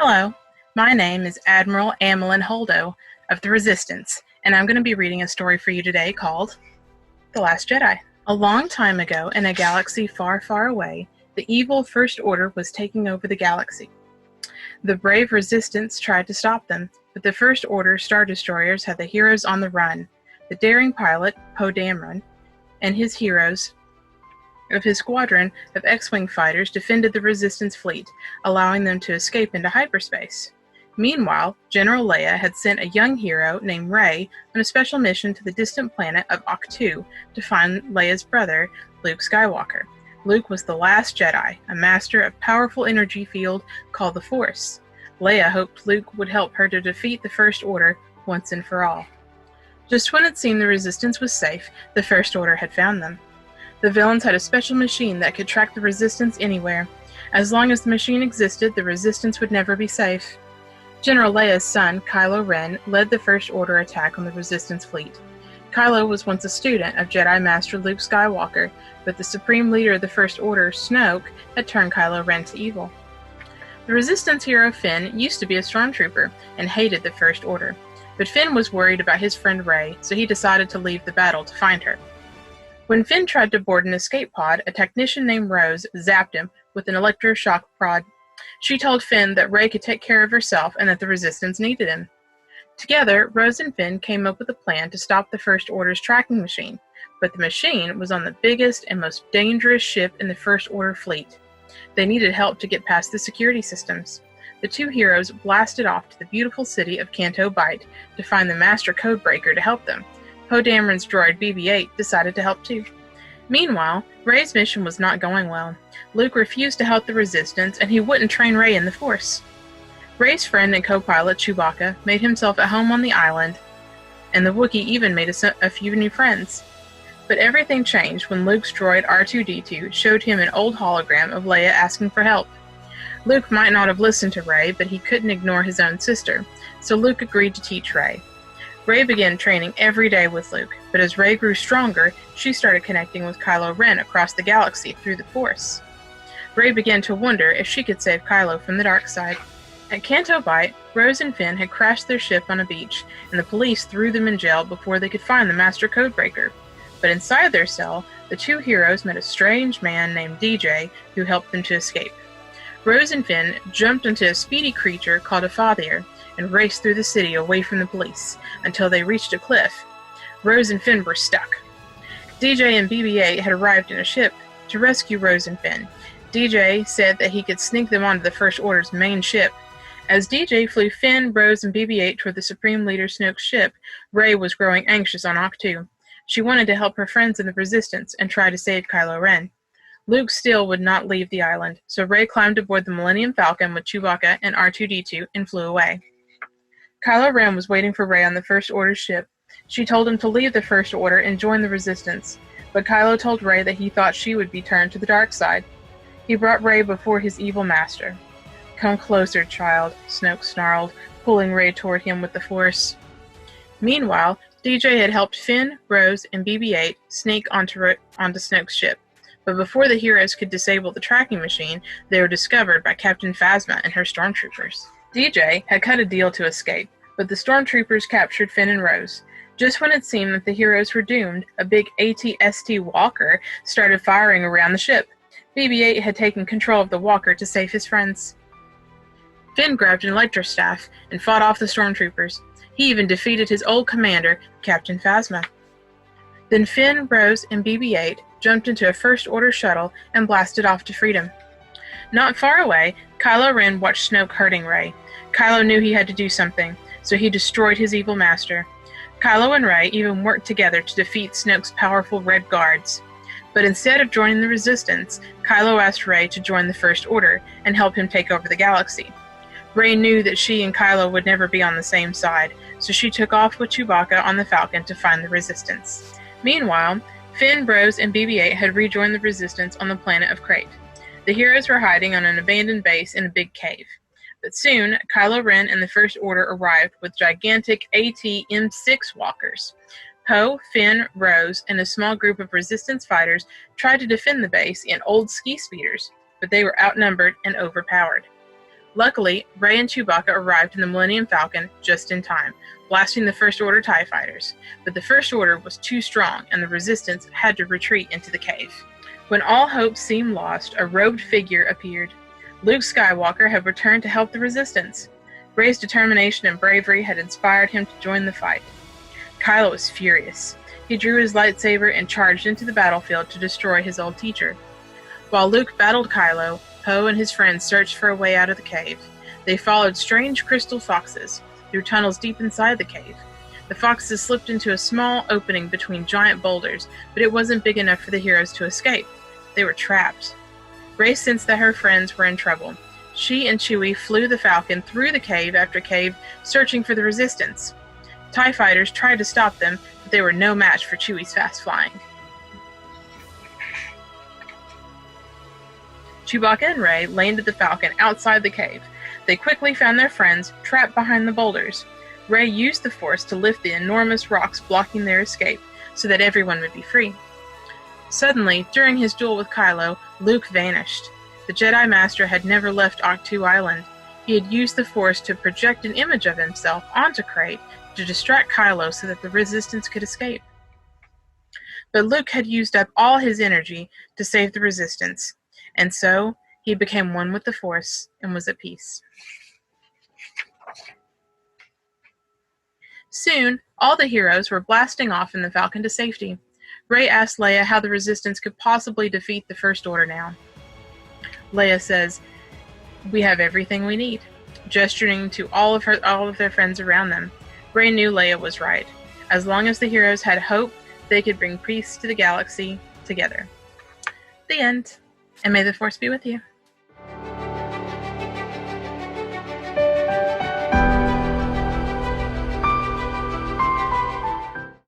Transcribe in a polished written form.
Hello, my name is Admiral Amelin Holdo of the Resistance, and I'm going to be reading a story for you today called The Last Jedi. A long time ago, in a galaxy far, far away, the evil First Order was taking over the galaxy. The brave Resistance tried to stop them, but the First Order Star Destroyers had the heroes on the run. The daring pilot, Padawans, and his heroes of his squadron of X-Wing fighters defended the Resistance fleet, allowing them to escape into hyperspace. Meanwhile, General Leia had sent a young hero named Rey on a special mission to the distant planet of Ahch-To to find Leia's brother, Luke Skywalker. Luke was the last Jedi, a master of powerful energy field called the Force. Leia hoped Luke would help her to defeat the First Order once and for all. Just when it seemed the Resistance was safe, the First Order had found them. The villains had a special machine that could track the Resistance anywhere. As long as the machine existed, the Resistance would never be safe. General Leia's son, Kylo Ren, led the First Order attack on the Resistance fleet. Kylo was once a student of Jedi Master Luke Skywalker, but the supreme leader of the First Order, Snoke, had turned Kylo Ren to evil. The Resistance hero Finn used to be a stormtrooper and hated the First Order, but Finn was worried about his friend Rey, so he decided to leave the battle to find her. When Finn tried to board an escape pod, a technician named Rose zapped him with an electroshock prod. She told Finn that Rey could take care of herself and that the Resistance needed him. Together, Rose and Finn came up with a plan to stop the First Order's tracking machine, but the machine was on the biggest and most dangerous ship in the First Order fleet. They needed help to get past the security systems. The two heroes blasted off to the beautiful city of Canto Bight to find the Master Codebreaker to help them. Poe Dameron's droid BB-8 decided to help too. Meanwhile, Rey's mission was not going well. Luke refused to help the Resistance, and he wouldn't train Rey in the Force. Rey's friend and co-pilot Chewbacca made himself at home on the island, and the Wookiee even made a few new friends. But everything changed when Luke's droid R2-D2 showed him an old hologram of Leia asking for help. Luke might not have listened to Rey, but he couldn't ignore his own sister, so Luke agreed to teach Rey. Rey began training every day with Luke, but as Rey grew stronger, she started connecting with Kylo Ren across the galaxy through the Force. Rey began to wonder if she could save Kylo from the dark side. At Canto Bight, Rose and Finn had crashed their ship on a beach, and the police threw them in jail before they could find the Master Codebreaker. But inside their cell, the two heroes met a strange man named DJ who helped them to escape. Rose and Finn jumped into a speedy creature called a Fathier and raced through the city away from the police until they reached a cliff. Rose and Finn were stuck. DJ and BB-8 had arrived in a ship to rescue Rose and Finn. DJ said that he could sneak them onto the First Order's main ship. As DJ flew Finn, Rose, and BB-8 toward the Supreme Leader Snoke's ship, Rey was growing anxious on Ahch-To. She wanted to help her friends in the Resistance and try to save Kylo Ren. Luke still would not leave the island, so Rey climbed aboard the Millennium Falcon with Chewbacca and R2-D2 and flew away. Kylo Ren was waiting for Rey on the First Order's ship. She told him to leave the First Order and join the Resistance, but Kylo told Rey that he thought she would be turned to the dark side. He brought Rey before his evil master. "Come closer, child," Snoke snarled, pulling Rey toward him with the Force. Meanwhile, DJ had helped Finn, Rose, and BB-8 sneak onto Snoke's ship, but before the heroes could disable the tracking machine, they were discovered by Captain Phasma and her stormtroopers. DJ had cut a deal to escape, but the stormtroopers captured Finn and Rose. Just when it seemed that the heroes were doomed, a big AT-ST walker started firing around the ship. BB-8 had taken control of the walker to save his friends. Finn grabbed an electrostaff and fought off the stormtroopers. He even defeated his old commander, Captain Phasma. Then Finn, Rose, and BB-8 jumped into a First Order shuttle and blasted off to freedom. Not far away, Kylo Ren watched Snoke hurting Rey. Kylo knew he had to do something, so he destroyed his evil master. Kylo and Rey even worked together to defeat Snoke's powerful Red Guards. But instead of joining the Resistance, Kylo asked Rey to join the First Order and help him take over the galaxy. Rey knew that she and Kylo would never be on the same side, so she took off with Chewbacca on the Falcon to find the Resistance. Meanwhile, Finn, Rose, and BB-8 had rejoined the Resistance on the planet of Crate. The heroes were hiding on an abandoned base in a big cave. But soon, Kylo Ren and the First Order arrived with gigantic AT-M6 walkers. Poe, Finn, Rose, and a small group of Resistance fighters tried to defend the base in old ski speeders, but they were outnumbered and overpowered. Luckily, Rey and Chewbacca arrived in the Millennium Falcon just in time, blasting the First Order TIE fighters. But the First Order was too strong, and the Resistance had to retreat into the cave. When all hope seemed lost, a robed figure appeared. Luke Skywalker had returned to help the Resistance. Rey's determination and bravery had inspired him to join the fight. Kylo was furious. He drew his lightsaber and charged into the battlefield to destroy his old teacher. While Luke battled Kylo, Poe and his friends searched for a way out of the cave. They followed strange crystal foxes through tunnels deep inside the cave. The foxes slipped into a small opening between giant boulders, but it wasn't big enough for the heroes to escape. They were trapped. Rey sensed that her friends were in trouble. She and Chewie flew the Falcon through the cave after cave, searching for the Resistance. TIE fighters tried to stop them, but they were no match for Chewie's fast flying. Chewbacca and Rey landed the Falcon outside the cave. They quickly found their friends trapped behind the boulders. Rey used the Force to lift the enormous rocks blocking their escape, so that everyone would be free. Suddenly, during his duel with Kylo, Luke vanished. The Jedi Master had never left Ahch-To Island. He had used the Force to project an image of himself onto Crate to distract Kylo so that the Resistance could escape. But Luke had used up all his energy to save the Resistance, and so he became one with the Force and was at peace. Soon, all the heroes were blasting off in the Falcon to safety. Rey asked Leia how the Resistance could possibly defeat the First Order now. Leia says, "We have everything we need," gesturing to all of their friends around them. Rey knew Leia was right. As long as the heroes had hope, they could bring peace to the galaxy together. The end. And may the Force be with you.